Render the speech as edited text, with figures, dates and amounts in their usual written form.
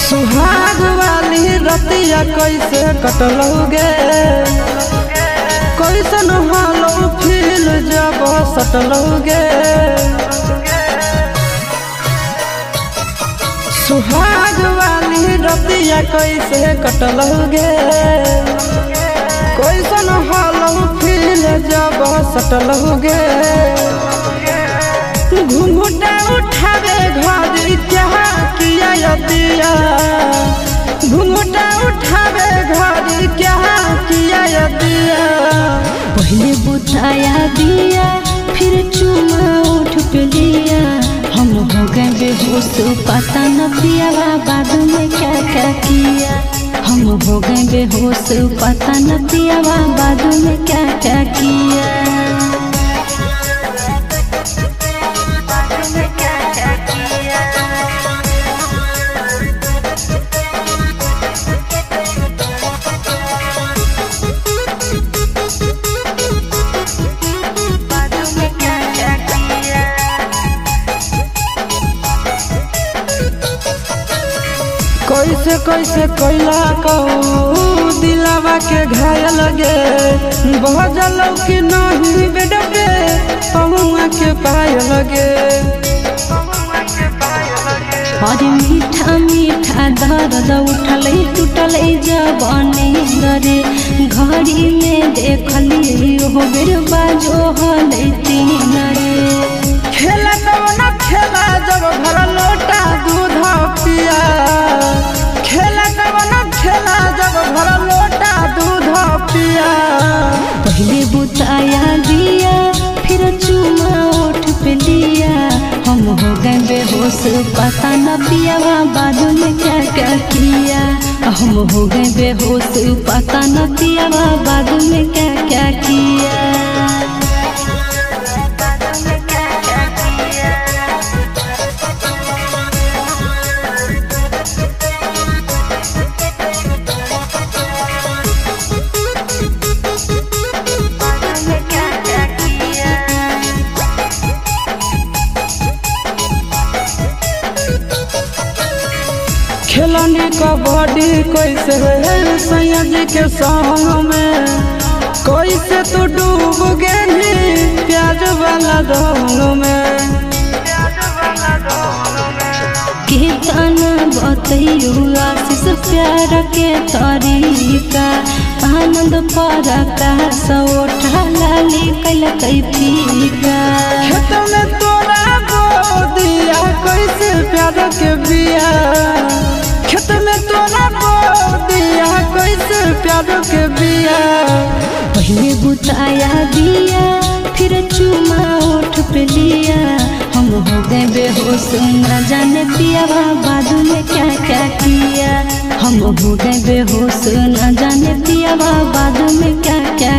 सुहाग वाली रतिया कैसे कटलोगे, कैसन हालो फील जब सटलोगे। सुहाग वाली रतिया कैसे कटलोगे, कैसन हालो फील जब सटलोगे। घुंघटा उठावे घड़ी क्या किया यदिया, घुंघटा उठावे घड़ी क्या किया यदिया। पहले बुताया दिया फिर चुमा उठ पे लिया, हम हो गए बेहोश पता न पिया बाद में क्या क्या किया। हम हो गए बेहोश पता न पिया बाद में क्या क्या किया। कैसे कैसे कैला कहू दिलावा के घायल गे, बहजल कि नहीं बेडबे पहुआ के पायल गे। अरे मीठा मीठा दर्द उठल टूटल जवानी गरे, घड़ी में देखली हो बेर बाजो हल तीन रे। खेला कौन खेला जब भर लोटा दूध पिया, खेला कौन खेला जब भर लोटा दूध पिया। पहले बुताया दिया फिर चुमा उठ पे लिया, हम हो गए बेहोश पता न पिया बाद में क्या क्या किया। हम हो गए बेहोश पता न पिया बाद में क्या क्या किया। खेलनी कबड्डी कैसे सैया जी के संग में, कैसे तू डूब गई प्याज वाला रंग में। कितना बतैयो आशीष प्यार के तरीका, आनंद पर का सौठा लाली कल कैफिका। खेत में तोरा बो दिया कैसे प्यार के बिया, खेत में तोरा बो दिया कैसे प्यार के बिया। पहले बुताया दिया फिर चुमा उठ पे लिया, हम हो गए बेहोश न जाने पिया बाद में क्या क्या किया। हम हो गए बेहोश न जाने पिया बाद में क्या क्या